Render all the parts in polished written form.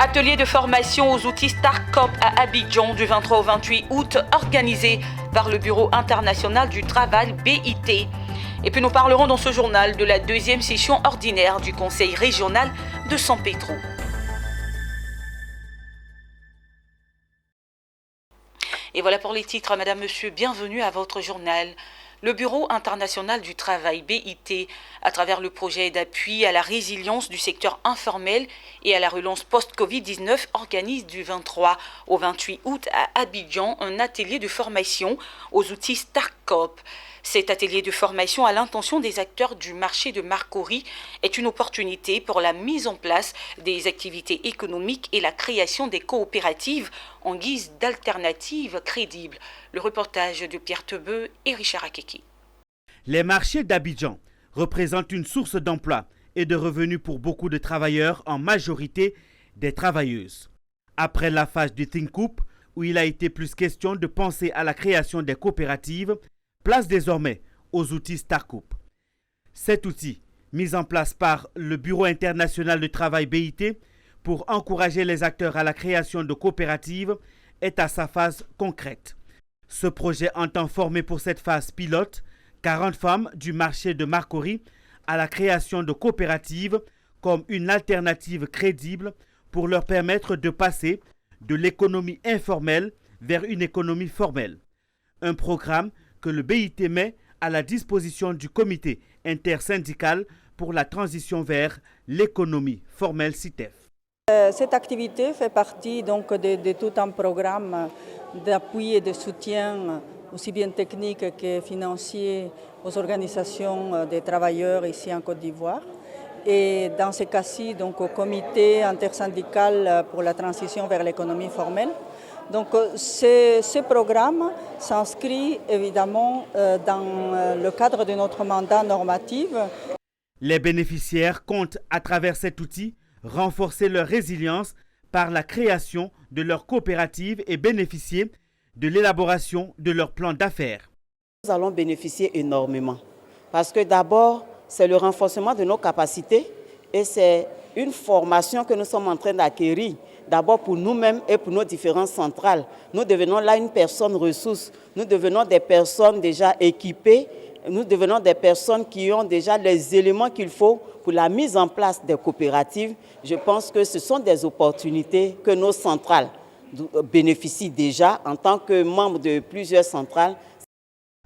Atelier de formation aux outils StarCop à Abidjan du 23 au 28 août, organisé par le Bureau international du travail BIT. Et puis nous parlerons dans ce journal de la deuxième session ordinaire du Conseil régional de San Pedro. Et voilà pour les titres. Madame, Monsieur, bienvenue à votre journal. Le Bureau international du travail BIT, à travers le projet d'appui à la résilience du secteur informel et à la relance post-Covid-19, organise du 23 au 28 août à Abidjan un atelier de formation aux outils StarCop. Cet atelier de formation à l'intention des acteurs du marché de Marcory est une opportunité pour la mise en place des activités économiques et la création des coopératives en guise d'alternatives crédibles. Le reportage de Pierre Tebeu et Richard Akeki. Les marchés d'Abidjan représentent une source d'emploi et de revenus pour beaucoup de travailleurs, en majorité des travailleuses. Après la phase du Think Up, où il a été plus question de penser à la création des coopératives, place désormais aux outils StarCop. Cet outil, mis en place par le Bureau international du travail BIT pour encourager les acteurs à la création de coopératives, est à sa phase concrète. Ce projet entend former pour cette phase pilote 40 femmes du marché de Marcory à la création de coopératives comme une alternative crédible pour leur permettre de passer de l'économie informelle vers une économie formelle. Un programme que le BIT met à la disposition du comité intersyndical pour la transition vers l'économie formelle CITEF. Cette activité fait partie donc de tout un programme d'appui et de soutien aussi bien technique que financier aux organisations des travailleurs ici en Côte d'Ivoire. Et dans ce cas-ci, donc au comité intersyndical pour la transition vers l'économie formelle. Donc ce programme s'inscrit évidemment dans le cadre de notre mandat normatif. Les bénéficiaires comptent à travers cet outil renforcer leur résilience par la création de leur coopérative et bénéficier de l'élaboration de leur plan d'affaires. Nous allons bénéficier énormément parce que d'abord, c'est le renforcement de nos capacités et c'est une formation que nous sommes en train d'acquérir. D'abord pour nous-mêmes et pour nos différentes centrales. Nous devenons là une personne ressource, nous devenons des personnes déjà équipées, nous devenons des personnes qui ont déjà les éléments qu'il faut pour la mise en place des coopératives. Je pense que ce sont des opportunités que nos centrales bénéficient déjà en tant que membres de plusieurs centrales.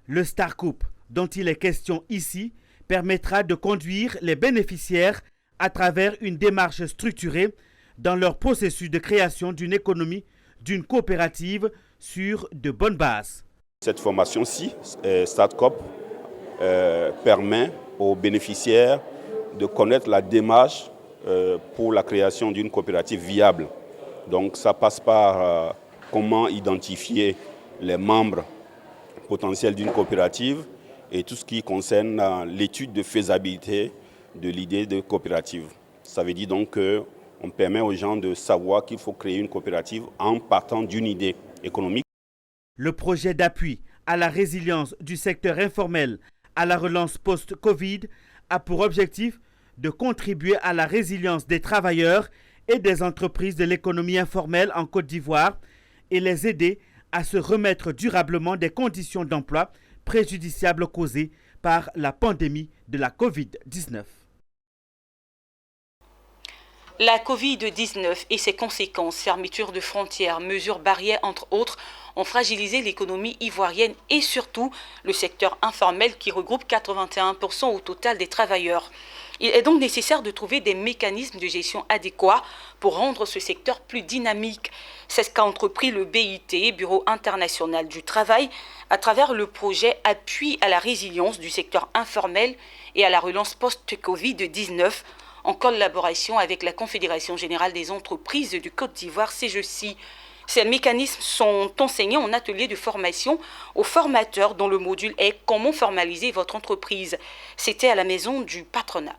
Le StarCop, dont il est question ici, permettra de conduire les bénéficiaires à travers une démarche structurée dans leur processus de création d'une économie, d'une coopérative sur de bonnes bases. Cette formation-ci, StarCop, permet aux bénéficiaires de connaître la démarche pour la création d'une coopérative viable. Donc ça passe par comment identifier les membres potentiels d'une coopérative et tout ce qui concerne l'étude de faisabilité de l'idée de coopérative. Ça veut dire donc qu'on permet aux gens de savoir qu'il faut créer une coopérative en partant d'une idée économique. Le projet d'appui à la résilience du secteur informel à la relance post-Covid a pour objectif de contribuer à la résilience des travailleurs et des entreprises de l'économie informelle en Côte d'Ivoire et les aider à se remettre durablement des conditions d'emploi préjudiciables causées par la pandémie de la Covid-19. La Covid-19 et ses conséquences, fermeture de frontières, mesures barrières entre autres, ont fragilisé l'économie ivoirienne et surtout le secteur informel qui regroupe 81% au total des travailleurs. Il est donc nécessaire de trouver des mécanismes de gestion adéquats pour rendre ce secteur plus dynamique. C'est ce qu'a entrepris le BIT, Bureau international du travail, à travers le projet Appui à la résilience du secteur informel et à la relance post-Covid-19, en collaboration avec la Confédération générale des entreprises du Côte d'Ivoire, CGECI. Ces mécanismes sont enseignés en atelier de formation aux formateurs dont le module est « Comment formaliser votre entreprise ». C'était à la maison du patronat.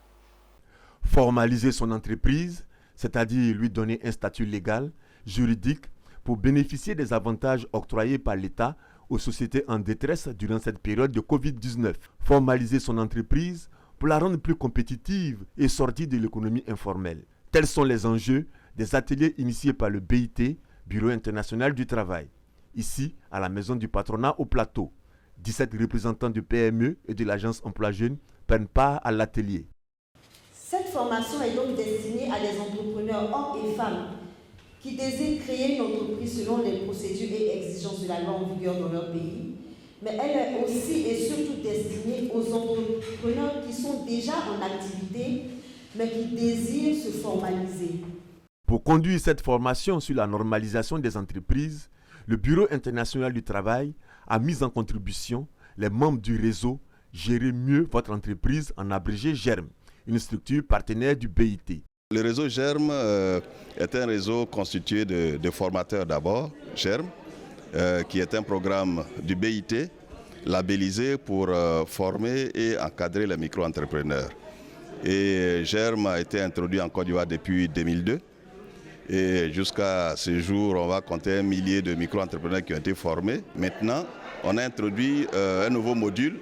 Formaliser son entreprise, c'est-à-dire lui donner un statut légal, juridique, pour bénéficier des avantages octroyés par l'État aux sociétés en détresse durant cette période de Covid-19. Formaliser son entreprise pour la rendre plus compétitive et sortir de l'économie informelle. Tels sont les enjeux Des ateliers initiés par le BIT, Bureau international du travail. Ici, à la maison du patronat au Plateau, 17 représentants du PME et de l'agence Emploi Jeunes prennent part à l'atelier. Cette formation est donc destinée à des entrepreneurs hommes et femmes qui désirent créer une entreprise selon les procédures et exigences de la loi en vigueur dans leur pays. Mais elle est aussi et surtout destinée aux entrepreneurs qui sont déjà en activité, mais qui désirent se formaliser. Pour conduire cette formation sur la normalisation des entreprises, le Bureau international du travail a mis en contribution les membres du réseau Gérer mieux votre entreprise, en abrégé GERM, une structure partenaire du BIT. Le réseau GERM est un réseau constitué de formateurs d'abord, GERM, qui est un programme du BIT labellisé pour former et encadrer les micro-entrepreneurs. Et GERM a été introduit en Côte d'Ivoire depuis 2002. Et jusqu'à ce jour, on va compter 1 millier de micro-entrepreneurs qui ont été formés. Maintenant, on a introduit un nouveau module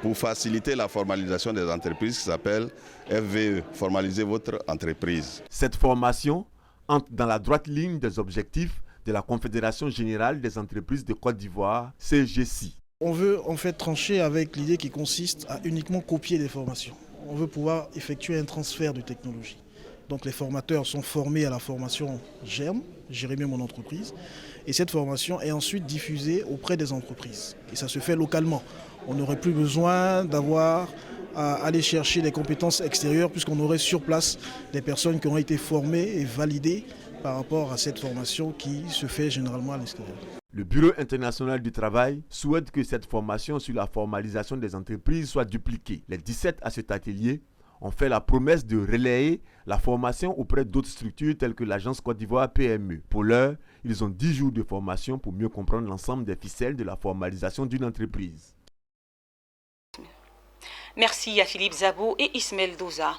pour faciliter la formalisation des entreprises qui s'appelle FVE, formaliser votre entreprise. Cette formation entre dans la droite ligne des objectifs de la Confédération générale des entreprises de Côte d'Ivoire, CGC. On veut en fait trancher avec l'idée qui consiste à uniquement copier des formations. On veut pouvoir effectuer un transfert de technologie. Donc les formateurs sont formés à la formation GERM, Gérer mieux mon entreprise, et cette formation est ensuite diffusée auprès des entreprises. Et ça se fait localement. On n'aurait plus besoin d'avoir à aller chercher des compétences extérieures puisqu'on aurait sur place des personnes qui ont été formées et validées par rapport à cette formation qui se fait généralement à l'extérieur. Le Bureau international du travail souhaite que cette formation sur la formalisation des entreprises soit dupliquée. Les 17 à cet atelier ont fait la promesse de relayer la formation auprès d'autres structures telles que l'agence Côte d'Ivoire PME. Pour l'heure, ils ont 10 jours de formation pour mieux comprendre l'ensemble des ficelles de la formalisation d'une entreprise. Merci à Philippe Zabo et Ismaël Doza.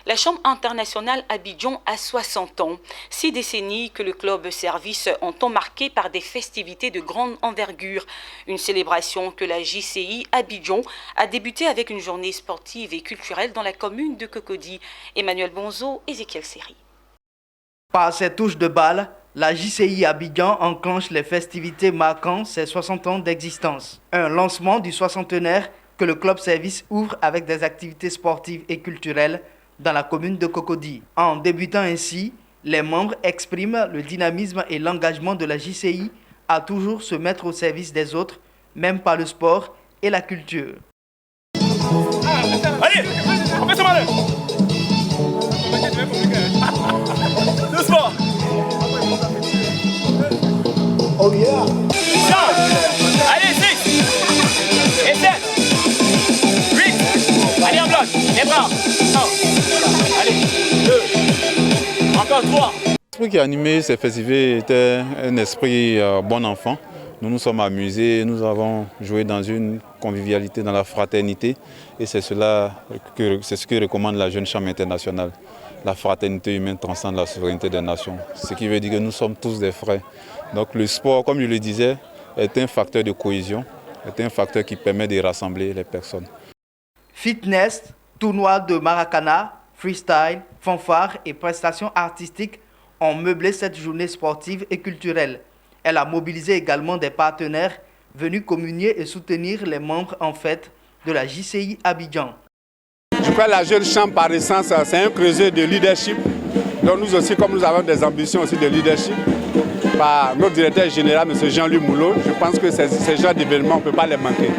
La Chambre internationale Abidjan a 60 ans. 6 décennies que le club service ont marqué par des festivités de grande envergure. Une célébration que la JCI Abidjan a débuté avec une journée sportive et culturelle dans la commune de Cocody. Emmanuel Bonzo, Ézéchiel Seri. Par cette touche de balle, la JCI Abidjan enclenche les festivités marquant ses 60 ans d'existence. Un lancement du soixantenaire que le club service ouvre avec des activités sportives et culturelles dans la commune de Cocody. En débutant ainsi, les membres expriment le dynamisme et l'engagement de la JCI à toujours se mettre au service des autres, même par le sport et la culture. Allez, on fait ça. Le sport. Oh yeah. Allez, 6 et 7. Allez en bloc, les bras. 1. Allez, 2. Encore 3. L'esprit qui a animé ces festivités était un esprit bon enfant. Nous nous sommes amusés, nous avons joué dans une convivialité, dans la fraternité. Et c'est ce que recommande la Jeune Chambre internationale. La fraternité humaine transcende la souveraineté des nations. Ce qui veut dire que nous sommes tous des frères. Donc le sport, comme je le disais, est un facteur de cohésion, est un facteur qui permet de rassembler les personnes. Fitness, tournoi de Maracana, freestyle, fanfare et prestations artistiques ont meublé cette journée sportive et culturelle. Elle a mobilisé également des partenaires venus communier et soutenir les membres en fête de la JCI Abidjan. Je crois que la Jeune Chambre, par essence, c'est un creuset de leadership. Donc nous aussi, comme nous avons des ambitions aussi de leadership, par notre directeur général, M. Jean-Louis Moulot, je pense que ces genres d'événements, on ne peut pas les manquer.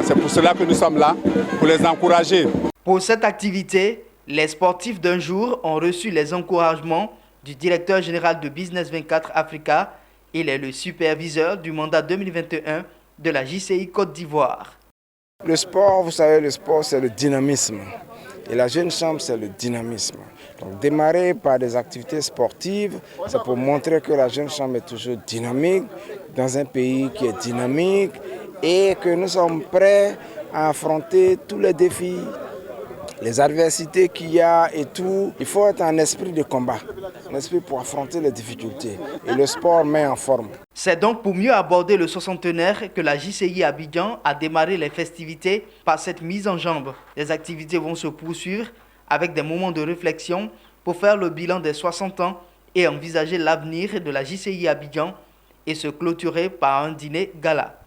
C'est pour cela que nous sommes là, pour les encourager. Pour cette activité, les sportifs d'un jour ont reçu les encouragements du directeur général de Business 24 Africa. Il est le superviseur du mandat 2021 de la JCI Côte d'Ivoire. Le sport, vous savez, le sport c'est le dynamisme. Et la Jeune Chambre, c'est le dynamisme. Donc démarrer par des activités sportives, c'est pour montrer que la Jeune Chambre est toujours dynamique, dans un pays qui est dynamique, et que nous sommes prêts à affronter tous les défis, les adversités qu'il y a et tout. Il faut être un esprit de combat, un esprit pour affronter les difficultés. Et le sport met en forme. C'est donc pour mieux aborder le soixantenaire que la JCI Abidjan a démarré les festivités par cette mise en jambe. Les activités vont se poursuivre avec des moments de réflexion pour faire le bilan des 60 ans et envisager l'avenir de la JCI Abidjan et se clôturer par un dîner gala.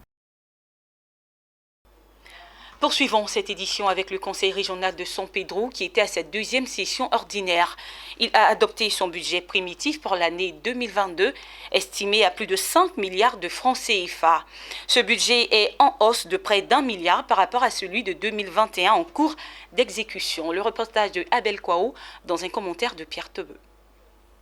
Poursuivons cette édition avec le Conseil régional de San Pedro qui était à sa deuxième session ordinaire. Il a adopté son budget primitif pour l'année 2022, estimé à plus de 5 milliards de francs CFA. Ce budget est en hausse de près d'1 milliard par rapport à celui de 2021 en cours d'exécution. Le reportage de Abel Kwao dans un commentaire de Pierre Tebeu.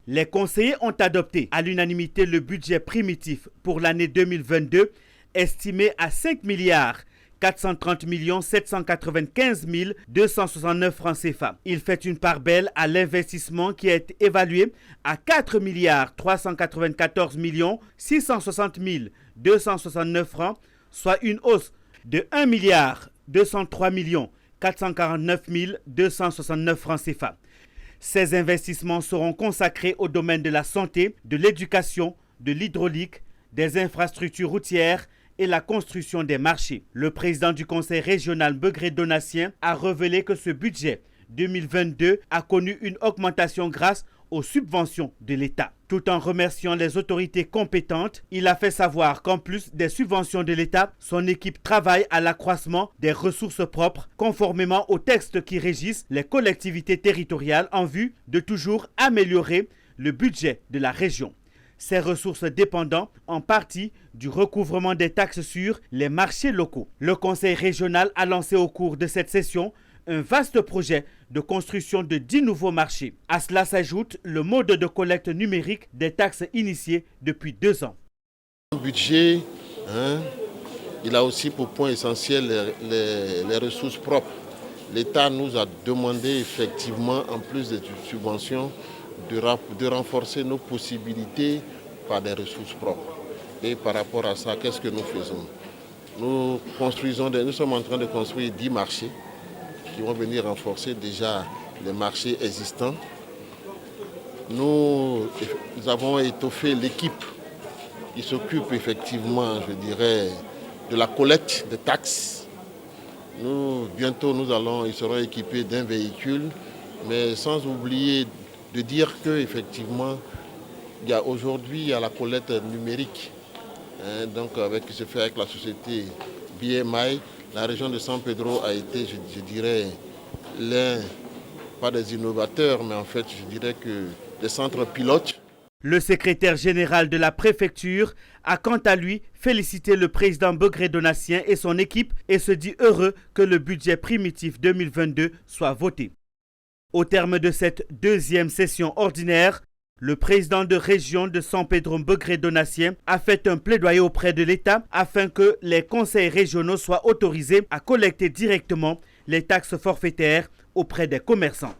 Les conseillers ont adopté à l'unanimité le budget primitif pour l'année 2022, estimé à 5 milliards 430 795 269 francs CFA. Il fait une part belle à l'investissement qui est évalué à 4 milliards 394 660 269 francs, soit une hausse de 1 milliard 203 449 269 francs CFA. Ces investissements seront consacrés au domaine de la santé, de l'éducation, de l'hydraulique, des infrastructures routières et la construction des marchés. Le président du conseil régional Begré Donatien a révélé que ce budget 2022 a connu une augmentation grâce aux subventions de l'État. Tout en remerciant les autorités compétentes, il a fait savoir qu'en plus des subventions de l'État, son équipe travaille à l'accroissement des ressources propres conformément aux textes qui régissent les collectivités territoriales en vue de toujours améliorer le budget de la région. Ces ressources dépendant en partie du recouvrement des taxes sur les marchés locaux. Le conseil régional a lancé au cours de cette session un vaste projet de construction de 10 nouveaux marchés. À cela s'ajoute le mode de collecte numérique des taxes initié depuis 2 ans. Le budget, il a aussi pour point essentiel les ressources propres. L'État nous a demandé effectivement, en plus des subventions, de renforcer nos possibilités par des ressources propres. Et par rapport à ça, qu'est-ce que nous faisons? Nous sommes en train de construire 10 marchés qui vont venir renforcer déjà les marchés existants. Nous avons étoffé l'équipe qui s'occupe effectivement, je dirais, de la collecte des taxes. Bientôt, ils seront équipés d'un véhicule, mais sans oublier de dire qu'effectivement, aujourd'hui, il y a la collecte numérique. Donc, qui se fait avec la société BMI, la région de San Pedro a été, je dirais, l'un, pas des innovateurs, mais en fait, je dirais que des centres pilotes. Le secrétaire général de la préfecture a quant à lui félicité le président Begré Donatien et son équipe et se dit heureux que le budget primitif 2022 soit voté. Au terme de cette deuxième session ordinaire, le président de région de San Pedro Begré Donatien a fait un plaidoyer auprès de l'État afin que les conseils régionaux soient autorisés à collecter directement les taxes forfaitaires auprès des commerçants.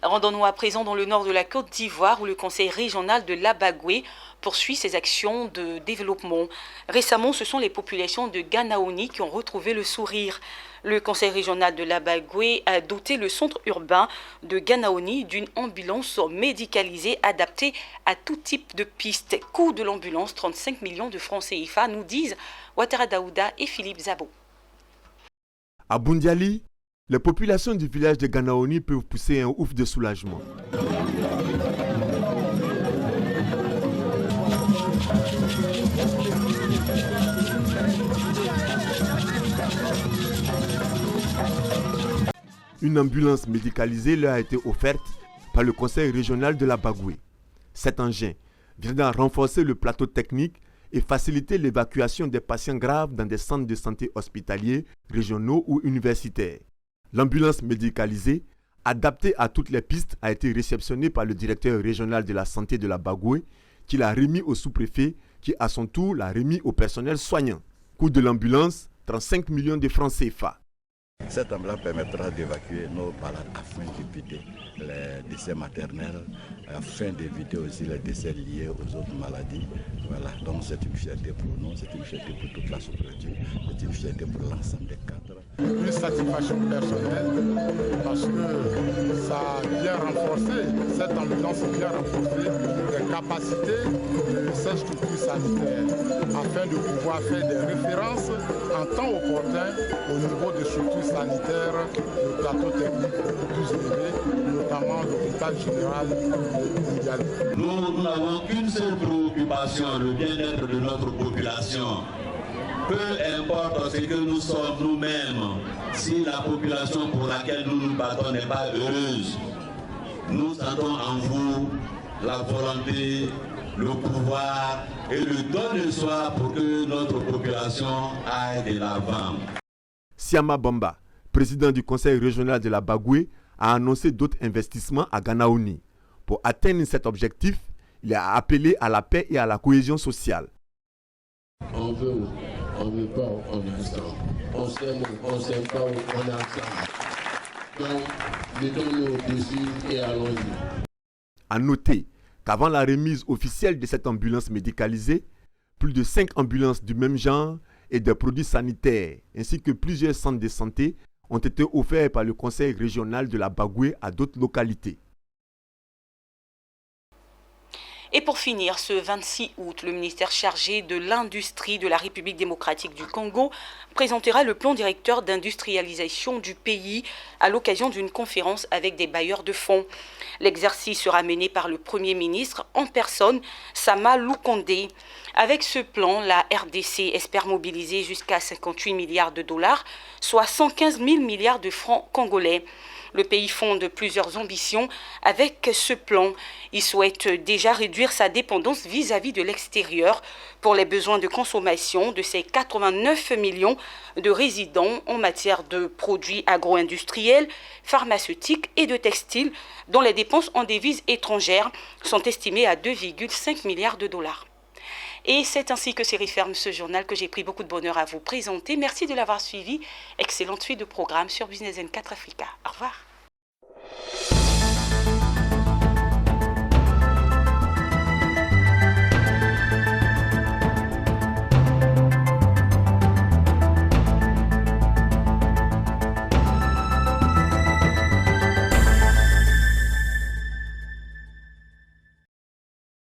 Rendons-nous à présent dans le nord de la Côte d'Ivoire où le conseil régional de l'Abagoué poursuit ses actions de développement. Récemment, ce sont les populations de Ganaoni qui ont retrouvé le sourire. Le conseil régional de l'Abagoué a doté le centre urbain de Ganaoni d'une ambulance médicalisée adaptée à tout type de piste. Coût de l'ambulance, 35 millions de francs CFA, nous disent Ouattara Daouda et Philippe Zabo. À Bundiali, les populations du village de Ganaoni peuvent pousser un ouf de soulagement. Une ambulance médicalisée leur a été offerte par le conseil régional de l'Abagoué. Cet engin vient renforcer le plateau technique et faciliter l'évacuation des patients graves dans des centres de santé hospitaliers, régionaux ou universitaires. L'ambulance médicalisée, adaptée à toutes les pistes, a été réceptionnée par le directeur régional de la santé de l'Abagoué, qui l'a remis au sous-préfet, qui à son tour l'a remis au personnel soignant. Coût de l'ambulance, 35 millions de francs CFA. Cette ambulance permettra d'évacuer nos malades afin d'éviter les décès maternels, afin d'éviter aussi les décès liés aux autres maladies. Voilà, donc c'est une fierté pour nous, c'est une fierté pour toute la sous-préfecture, c'est une fierté pour l'ensemble des cadres. Une satisfaction personnelle parce que ça a bien renforcé, cette ambulance a bien renforcé les capacités de ces structures sanitaires afin de pouvoir faire des références en temps opportun au niveau des structures sanitaires de plateau technique plus élevé, notamment l'hôpital général de Niamey. Nous n'avons qu'une seule préoccupation, le bien-être de notre population. Peu importe ce que nous sommes nous-mêmes, si la population pour laquelle nous nous battons n'est pas heureuse, nous sentons en vous la volonté, le pouvoir et le don de soi pour que notre population aille de l'avant. Siama Bamba, président du conseil régional de la Bagoué, a annoncé d'autres investissements à Ganaouni. Pour atteindre cet objectif, il a appelé à la paix et à la cohésion sociale. On veut pas, on est ensemble. On s'aime pas, on est ensemble. Donc, mettons-nous au-dessus et allons-y. À noter qu'avant la remise officielle de cette ambulance médicalisée, plus de 5 ambulances du même genre et des produits sanitaires, ainsi que plusieurs centres de santé, ont été offerts par le conseil régional de la Bagoué à d'autres localités. Et pour finir, ce 26 août, le ministère chargé de l'industrie de la République démocratique du Congo présentera le plan directeur d'industrialisation du pays à l'occasion d'une conférence avec des bailleurs de fonds. L'exercice sera mené par le Premier ministre en personne, Sama Lukonde. Avec ce plan, la RDC espère mobiliser jusqu'à 58 milliards de dollars, soit 115 000 milliards de francs congolais. Le pays fonde plusieurs ambitions avec ce plan. Il souhaite déjà réduire sa dépendance vis-à-vis de l'extérieur pour les besoins de consommation de ses 89 millions de résidents en matière de produits agro-industriels, pharmaceutiques et de textiles, dont les dépenses en devises étrangères sont estimées à 2,5 milliards de dollars. Et c'est ainsi que se referme ce journal que j'ai pris beaucoup de bonheur à vous présenter. Merci de l'avoir suivi. Excellente suite de programme sur Business N4 Africa. Au revoir.